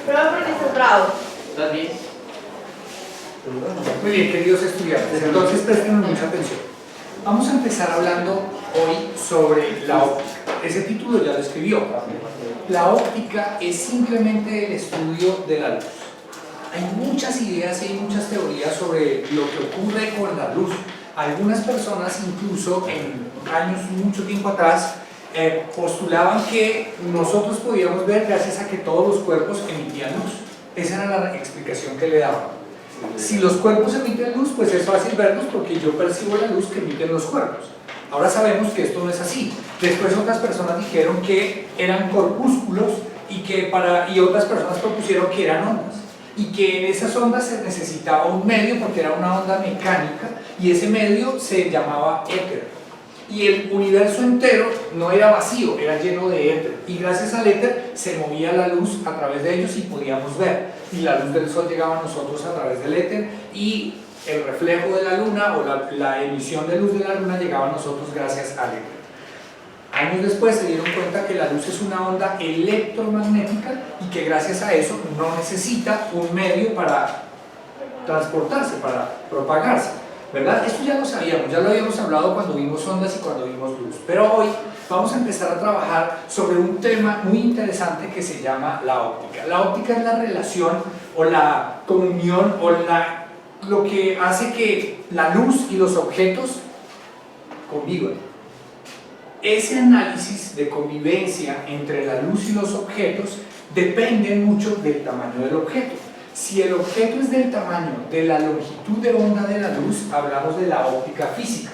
Prueba porque estás bravo. ¿Estás bien? Muy bien, queridos estudiantes, entonces presten mucha atención. Vamos a empezar hablando hoy sobre la óptica. Ese título ya lo escribió. La óptica es simplemente el estudio de la luz. Hay muchas ideas y hay muchas teorías sobre lo que ocurre con la luz. Algunas personas, incluso en años, mucho tiempo atrás, postulaban que nosotros podíamos ver gracias a que todos los cuerpos emitían luz. Esa era la explicación que le daban. Si los cuerpos emiten luz, pues es fácil verlos porque yo percibo la luz que emiten los cuerpos. Ahora sabemos que esto no es así. Después otras personas dijeron que eran corpúsculos y otras personas propusieron que eran ondas. Y que en esas ondas se necesitaba un medio porque era una onda mecánica y ese medio se llamaba éter. Y el universo entero no era vacío, era lleno de éter. Y gracias al éter se movía la luz a través de ellos y podíamos ver. Y la luz del sol llegaba a nosotros a través del éter y el reflejo de la luna o la emisión de luz de la luna llegaba a nosotros gracias al éter. Años después se dieron cuenta que la luz es una onda electromagnética y que gracias a eso no necesita un medio para transportarse, para propagarse, ¿verdad? Esto ya lo sabíamos, ya lo habíamos hablado cuando vimos ondas y cuando vimos luz, pero hoy vamos a empezar a trabajar sobre un tema muy interesante que se llama la óptica. La óptica es la relación o la comunión o lo que hace que la luz y los objetos convivan. Ese análisis de convivencia entre la luz y los objetos depende mucho del tamaño del objeto. Si el objeto es del tamaño de la longitud de onda de la luz, hablamos de la óptica física.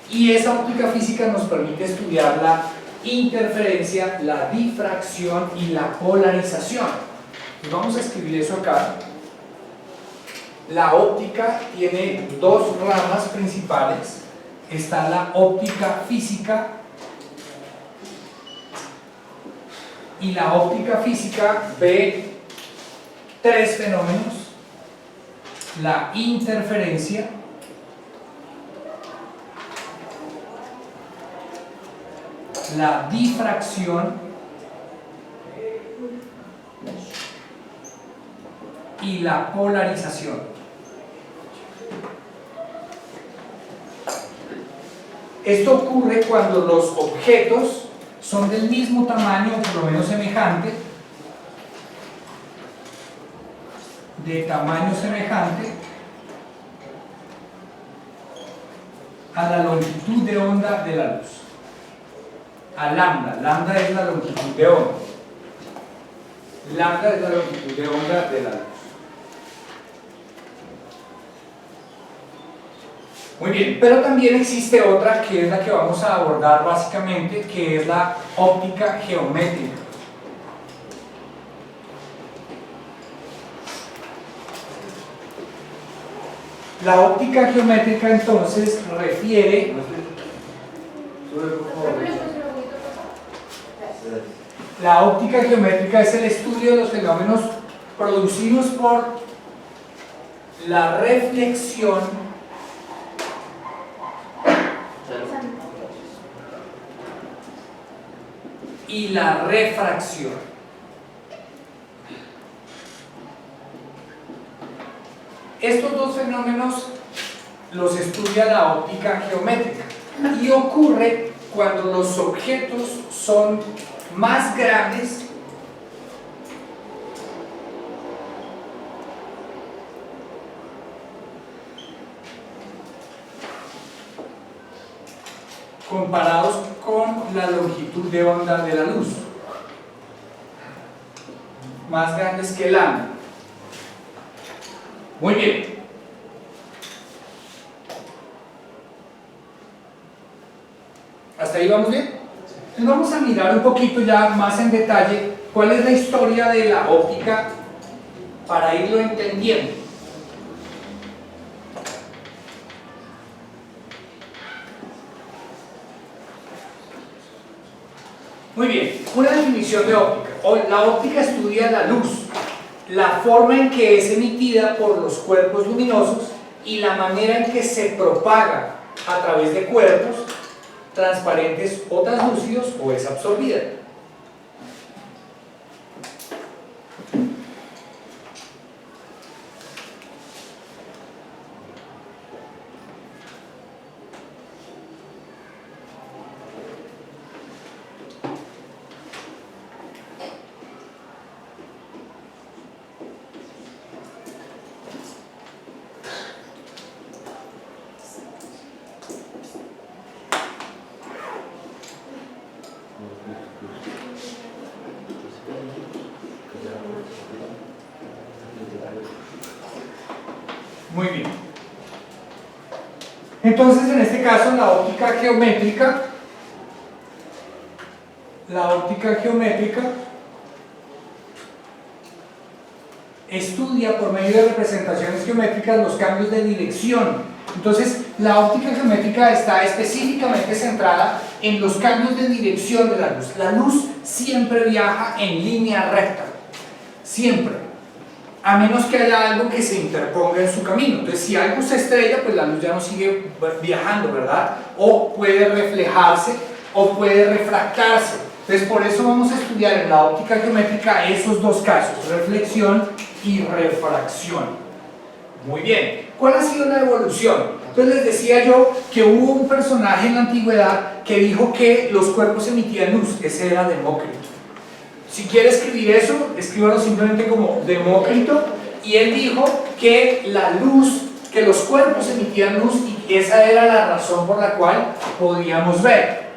Y esa óptica física nos permite estudiar la interferencia, la difracción y la polarización. Y vamos a escribir eso acá. La óptica tiene dos ramas principales. Está la óptica física y la óptica física ve tres fenómenos: la interferencia, la difracción y la polarización. Esto ocurre cuando los objetos son del mismo tamaño o por lo menos semejante, de tamaño semejante a la longitud de onda de la luz, a lambda. Lambda es la longitud de onda. Lambda es la longitud de onda de la luz. Muy bien, pero también existe otra que es la que vamos a abordar básicamente, que es la óptica geométrica. La óptica geométrica entonces refiere la óptica geométrica es el estudio de los fenómenos producidos por la reflexión y la refracción. Estos dos fenómenos los estudia la óptica geométrica y ocurre cuando los objetos son más grandes comparados con la longitud de onda de la luz, más grandes que lambda. Muy bien. ¿Hasta ahí vamos bien? Entonces vamos a mirar un poquito ya más en detalle cuál es la historia de la óptica para irlo entendiendo. Muy bien, una definición de óptica. La óptica estudia la luz, la forma en que es emitida por los cuerpos luminosos y la manera en que se propaga a través de cuerpos transparentes o translúcidos o es absorbida. Muy bien. Entonces, en este caso, la óptica geométrica estudia por medio de representaciones geométricas los cambios de dirección. Entonces, la óptica geométrica está específicamente centrada en los cambios de dirección de la luz. La luz siempre viaja en línea recta, siempre, a menos que haya algo que se interponga en su camino. Entonces, si algo se estrella, pues la luz ya no sigue viajando, ¿verdad? O puede reflejarse o puede refractarse. Entonces, por eso vamos a estudiar en la óptica geométrica esos dos casos, reflexión y refracción. Muy bien, ¿cuál ha sido la evolución? Entonces les decía yo que hubo un personaje en la antigüedad que dijo que los cuerpos emitían luz. Ese era Demócrito. Si quiere escribir eso, escríbalo simplemente como Demócrito. Y él dijo que la luz, que los cuerpos emitían luz, y esa era la razón por la cual podíamos ver.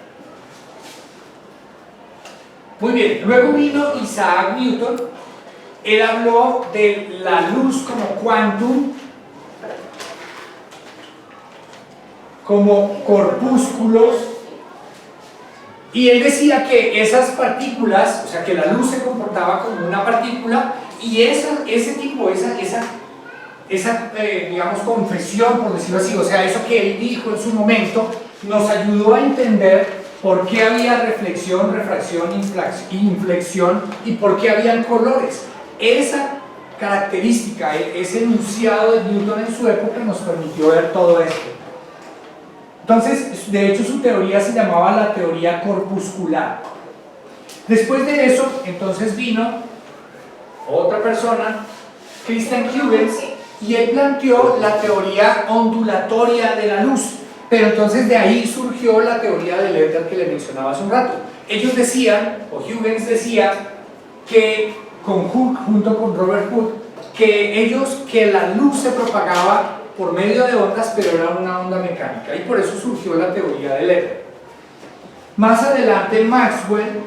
Muy bien, luego vino Isaac Newton. Él habló de la luz como quantum, como corpúsculos, y él decía que esas partículas, o sea que la luz se comportaba como una partícula, y digamos, confesión, por decirlo así, o sea, eso que él dijo en su momento, nos ayudó a entender por qué había reflexión, refracción, inflexión, y por qué habían colores. Esa característica, ese enunciado de Newton en su época nos permitió ver todo esto. Entonces, de hecho, su teoría se llamaba la teoría corpuscular. Después de eso, entonces vino otra persona, Christian Huygens, y él planteó la teoría ondulatoria de la luz. Pero entonces de ahí surgió la teoría del éter que le mencionaba hace un rato. Ellos decían, o Huygens decía, que con Hooke, junto con Robert Hooke, que la luz se propagaba por medio de ondas, pero era una onda mecánica, y por eso surgió la teoría del éter. Más adelante Maxwell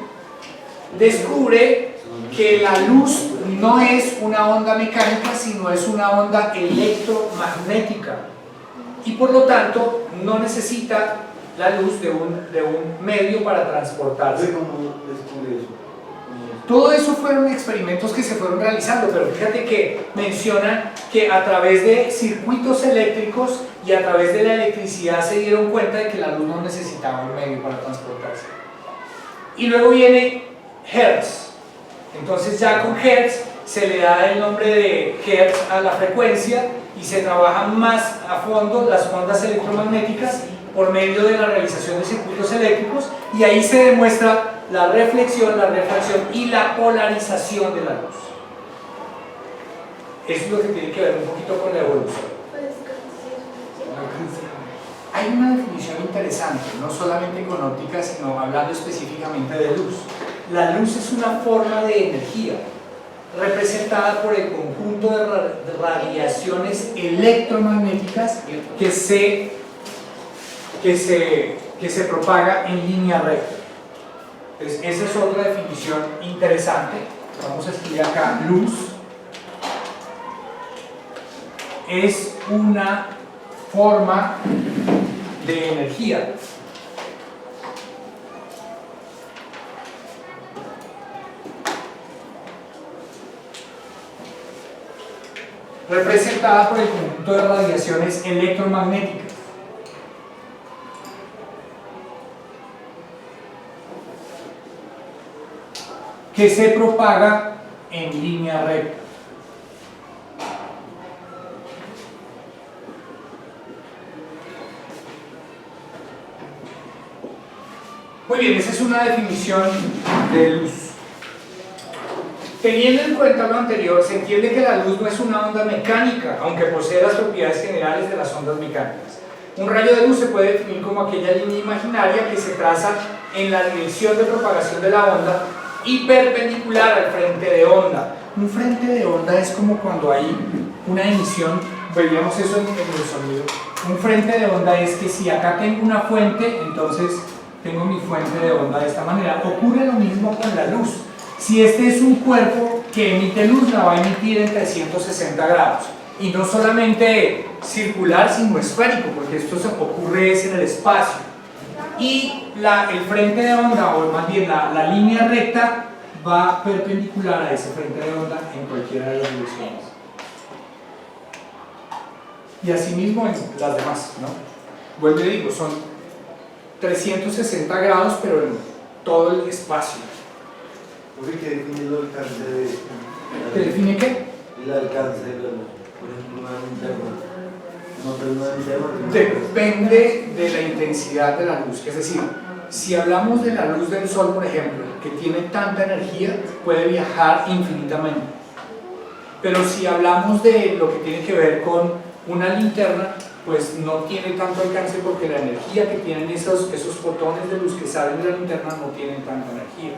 descubre que la luz no es una onda mecánica, sino es una onda electromagnética, y por lo tanto no necesita la luz de un medio para transportarse. ¿Cómo descubre eso? Todo eso fueron experimentos que se fueron realizando, pero fíjate que mencionan que a través de circuitos eléctricos y a través de la electricidad se dieron cuenta de que la luz no necesitaba un medio para transportarse. Y luego viene Hertz. Entonces ya con Hertz se le da el nombre de Hertz a la frecuencia y se trabaja más a fondo las ondas electromagnéticas por medio de la realización de circuitos eléctricos, y ahí se demuestra la reflexión, la refracción y la polarización de la luz. Eso es lo que tiene que ver un poquito con la evolución. Hay una definición interesante, no solamente con óptica, sino hablando específicamente de luz. La luz es una forma de energía representada por el conjunto de radiaciones electromagnéticas que se propaga en línea recta. Entonces, esa es otra definición interesante. Vamos a escribir acá: luz es una forma de energía representada por el conjunto de radiaciones electromagnéticas que se propaga en línea recta. Muy bien, esa es una definición de luz. Teniendo en cuenta lo anterior, se entiende que la luz no es una onda mecánica, aunque posee las propiedades generales de las ondas mecánicas. Un rayo de luz se puede definir como aquella línea imaginaria que se traza en la dirección de propagación de la onda y perpendicular al frente de onda. Un frente de onda es como cuando hay una emisión, veíamos eso en el sonido. Un frente de onda es que si acá tengo una fuente, entonces tengo mi fuente de onda de esta manera. Ocurre lo mismo con la luz. Si este es un cuerpo que emite luz, la va a emitir en 360 grados. y no solamente circular, sino esférico, porque esto se ocurre es en el espacio. Y el frente de onda, o más bien la línea recta, va perpendicular a ese frente de onda en cualquiera de las direcciones. Y asimismo en las demás, ¿no? Vuelvo y digo, son 360 grados, pero en todo el espacio. ¿Qué define el alcance de...? ¿Te define qué? El alcance de la luz. Por ejemplo, una linterna. No, pero una linterna... Depende de la intensidad de la luz. Es decir, si hablamos de la luz del sol, por ejemplo, que tiene tanta energía, puede viajar infinitamente. Pero si hablamos de lo que tiene que ver con una linterna, pues no tiene tanto alcance porque la energía que tienen esos fotones de luz que salen de la linterna no tienen tanta energía.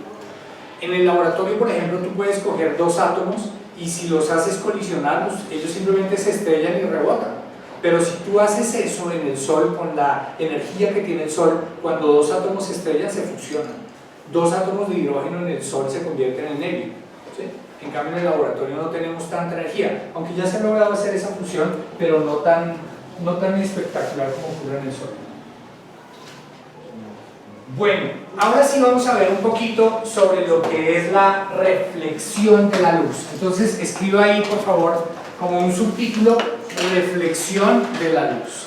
En el laboratorio, por ejemplo, tú puedes coger dos átomos y si los haces colisionar, pues ellos simplemente se estrellan y rebotan. Pero si tú haces eso en el Sol, con la energía que tiene el Sol, cuando dos átomos se estrellan, se fusionan. Dos átomos de hidrógeno en el Sol se convierten en helio, ¿sí? En cambio, en el laboratorio no tenemos tanta energía, aunque ya se ha logrado hacer esa fusión, pero no tan espectacular como ocurre en el Sol. Bueno, ahora sí vamos a ver un poquito sobre lo que es la reflexión de la luz. Entonces, escriba ahí, por favor, como un subtítulo, reflexión de la luz.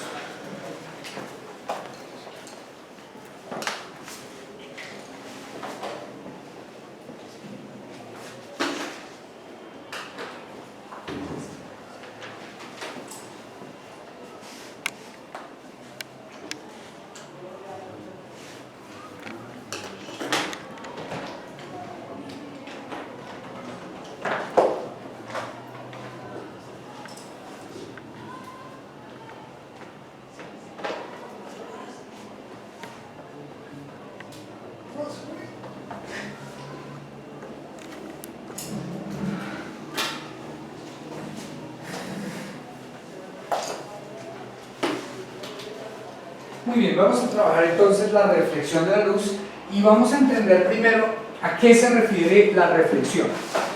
Muy bien, vamos a trabajar entonces la reflexión de la luz y vamos a entender primero a qué se refiere la reflexión.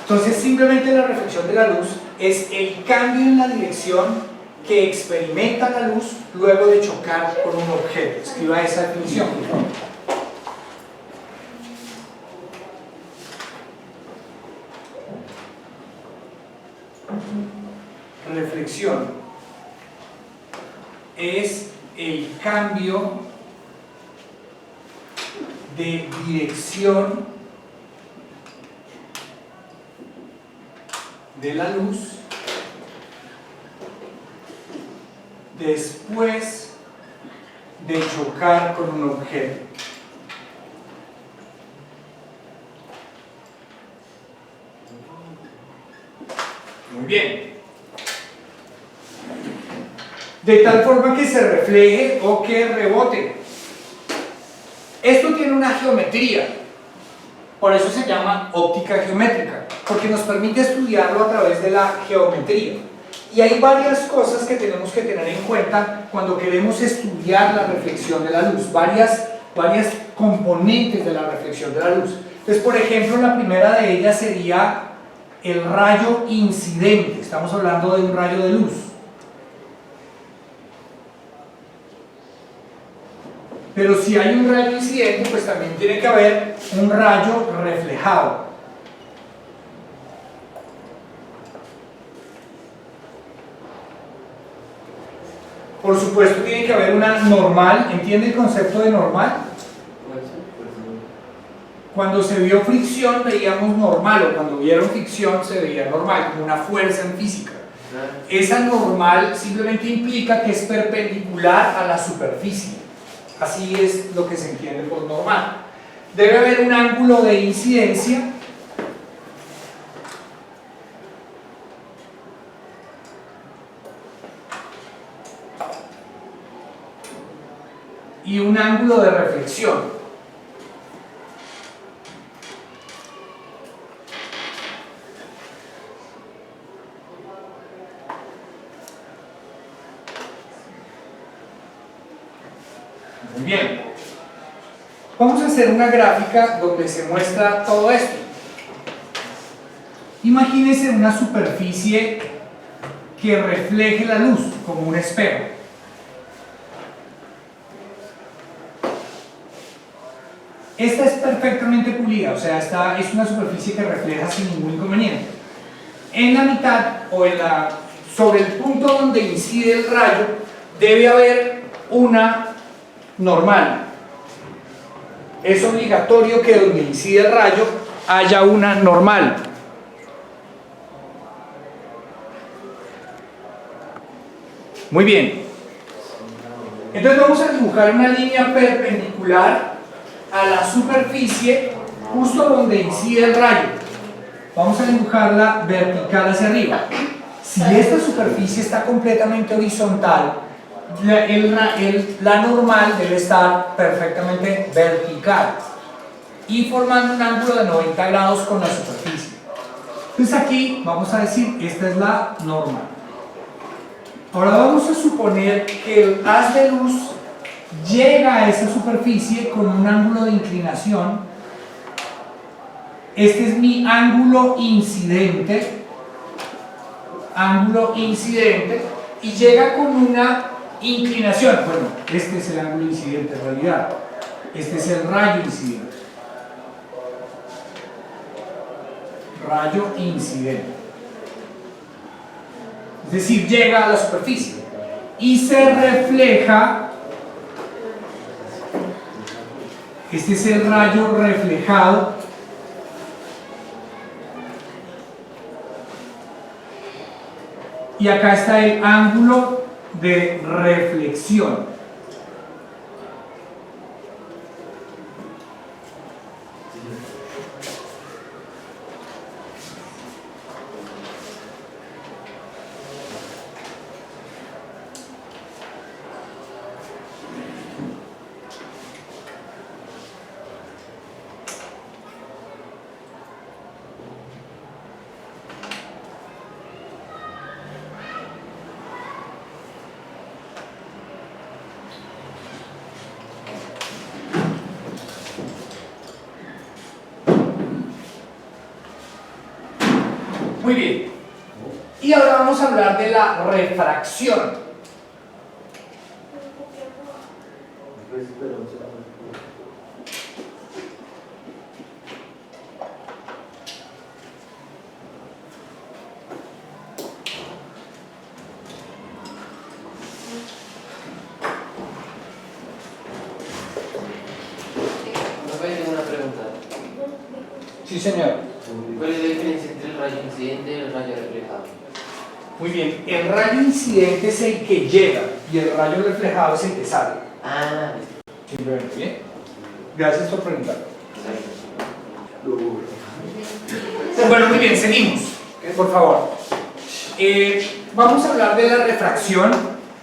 Entonces, simplemente la reflexión de la luz es el cambio en la dirección que experimenta la luz luego de chocar con un objeto. Escriba esa definición, por favor. Reflexión es el cambio de dirección de la luz después de chocar con un objeto. Muy bien. De tal forma que se refleje o que rebote. Esto tiene una geometría, por eso se llama óptica geométrica, porque nos permite estudiarlo a través de la geometría. Y hay varias cosas que tenemos que tener en cuenta cuando queremos estudiar la reflexión de la luz, varias componentes de la reflexión de la luz. Entonces, por ejemplo, la primera de ellas sería el rayo incidente. Estamos hablando de un rayo de luz. Pero si hay un rayo incidente, pues también tiene que haber un rayo reflejado. Por supuesto, tiene que haber una normal. ¿Entiende el concepto de normal? Cuando se vio fricción veíamos normal, o cuando vieron fricción se veía normal, como una fuerza en física. Esa normal simplemente implica que es perpendicular a la superficie. Así es lo que se entiende por normal. Debe haber un ángulo de incidencia y un ángulo de reflexión. Muy bien. Vamos a hacer una gráfica donde se muestra todo esto. Imagínense una superficie que refleje la luz como un espejo. Esta es perfectamente pulida, o sea, esta es una superficie que refleja sin ningún inconveniente. En la mitad o sobre el punto donde incide el rayo debe haber una normal. Es obligatorio que donde incide el rayo haya una normal. Muy bien. Entonces vamos a dibujar una línea perpendicular a la superficie justo donde incide el rayo. Vamos a dibujarla vertical hacia arriba. Si esta superficie está completamente horizontal, la normal debe estar perfectamente vertical y formando un ángulo de 90 grados con la superficie. Entonces aquí vamos a decir, esta es la normal. Ahora vamos a suponer que el haz de luz llega a esa superficie con un ángulo de inclinación. Este es mi ángulo incidente, y llega con una inclinación. Bueno, este es el ángulo incidente en realidad, este es el rayo incidente. Rayo incidente. Es decir, llega a la superficie y se refleja. Este es el rayo reflejado. Y acá está el ángulo de reflexión. Muy bien. Y ahora vamos a hablar de la refracción. Tengo una pregunta. Sí, señor. ¿Cuál es la diferencia entre el rayo incidente y el rayo reflejado? Muy bien. El rayo incidente es el que llega y el rayo reflejado es el que sale. Ah, Simplemente, bien. Gracias por preguntar. Bueno, muy bien, seguimos. Por favor. Vamos a hablar de la refracción.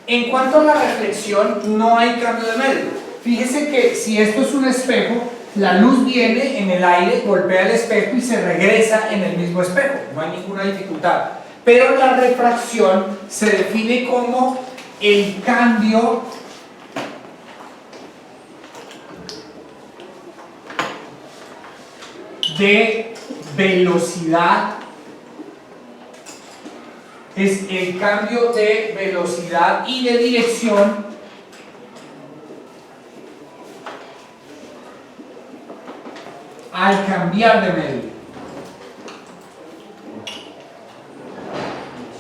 En cuanto a la reflexión, no hay cambio de medio. Fíjese que si esto es un espejo, la luz viene en el aire, golpea el espejo y se regresa en el mismo espejo. No hay ninguna dificultad. Pero la refracción se define como el cambio de velocidad. Es el cambio de velocidad y de dirección al cambiar de medio.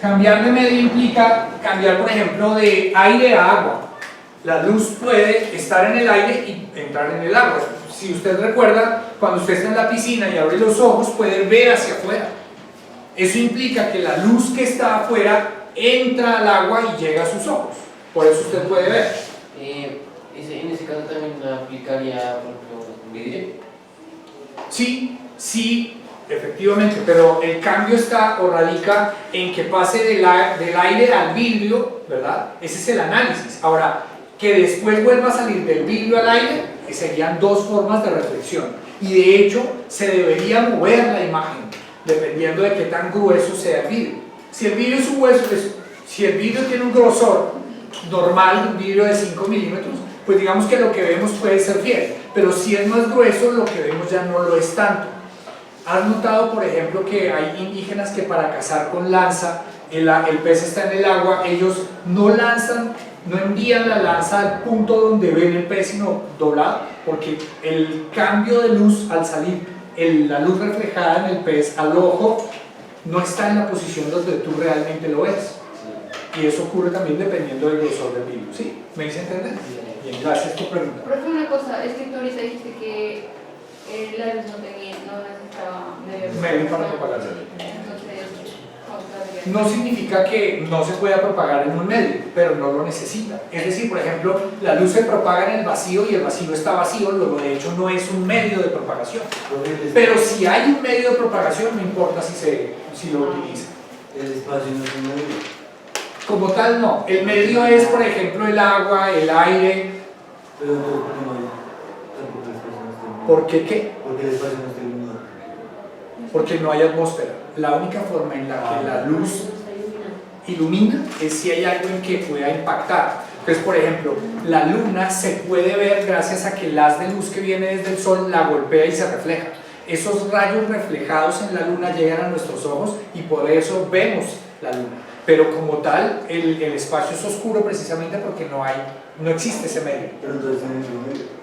Cambiar de medio implica cambiar, por ejemplo, de aire a agua. La luz puede estar en el aire y entrar en el agua. Si usted recuerda, cuando usted está en la piscina y abre los ojos, puede ver hacia afuera. Eso implica que la luz que está afuera entra al agua y llega a sus ojos. Por eso usted puede ver. En ese caso también aplicaría, por ejemplo, un vidrio. Sí, efectivamente, pero el cambio está o radica en que pase del aire al vidrio, ¿verdad? Ese es el análisis. Ahora, que después vuelva a salir del vidrio al aire, serían dos formas de reflexión. Y de hecho, se debería mover la imagen, dependiendo de qué tan grueso sea el vidrio. Si el vidrio es un hueso, si el vidrio tiene un grosor normal, un vidrio de 5 milímetros, pues digamos que lo que vemos puede ser fiel, pero si es más grueso, lo que vemos ya no lo es tanto. ¿Has notado, por ejemplo, que hay indígenas que para cazar con lanza, el pez está en el agua, ellos no lanzan, no envían la lanza al punto donde ven el pez, sino doblado? Porque el cambio de luz al salir, la luz reflejada en el pez al ojo, no está en la posición donde tú realmente lo ves. Y eso ocurre también dependiendo del grosor del virus. ¿Sí? ¿Me hice entender? Bien, gracias por preguntar. Profe, una cosa, es que tú ahorita dijiste que la luz no necesitaba medio para propagarse. Entonces, ¿cómo se No significa que no se pueda propagar en un medio, pero no lo necesita. Es decir, por ejemplo, la luz se propaga en el vacío y el vacío está vacío, luego de hecho no es un medio de propagación. Pero si hay un medio de propagación, no importa si lo utiliza. El espacio no es un medio. Como tal, no. El medio es, por ejemplo, el agua, el aire. Pero entonces, ¿por qué no hay? Tampoco el espacio no está iluminado. ¿Por qué qué? Porque el espacio no está iluminado. Porque no hay atmósfera. La única forma en la que la luz ilumina es si hay algo en que pueda impactar. Entonces, por ejemplo, la luna se puede ver gracias a que el haz de luz que viene desde el sol la golpea y se refleja. Esos rayos reflejados en la luna llegan a nuestros ojos y por eso vemos la luna. Pero como tal, el espacio es oscuro precisamente porque no existe ese medio. Pero entonces tiene que medio.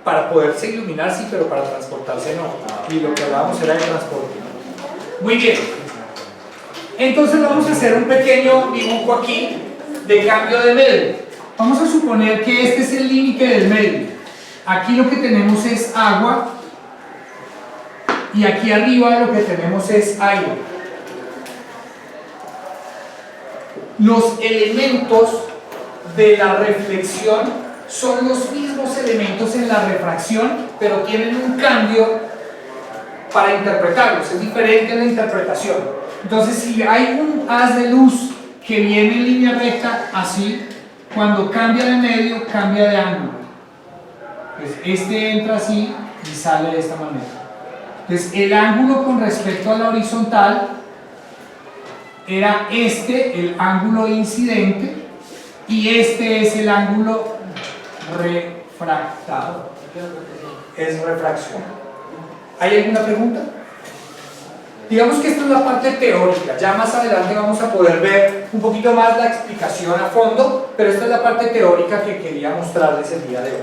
Para poderse iluminar sí, pero para transportarse no. Y lo que hablábamos era de transporte. Muy bien. Entonces vamos a hacer un pequeño dibujo aquí de cambio de medio. Vamos a suponer que este es el límite del medio. Aquí lo que tenemos es agua y aquí arriba lo que tenemos es aire. Los elementos de la reflexión son los mismos elementos en la refracción, pero tienen un cambio para interpretarlos, es diferente la interpretación. Entonces, si hay un haz de luz que viene en línea recta, así, cuando cambia de medio, cambia de ángulo. Entonces, este entra así y sale de esta manera. Entonces, el ángulo con respecto a la horizontal era el ángulo incidente, y este es el ángulo refractado. Es refracción. ¿Hay alguna pregunta? Digamos que esta es la parte teórica. Ya más adelante vamos a poder ver un poquito más la explicación a fondo, pero esta es la parte teórica que quería mostrarles el día de hoy.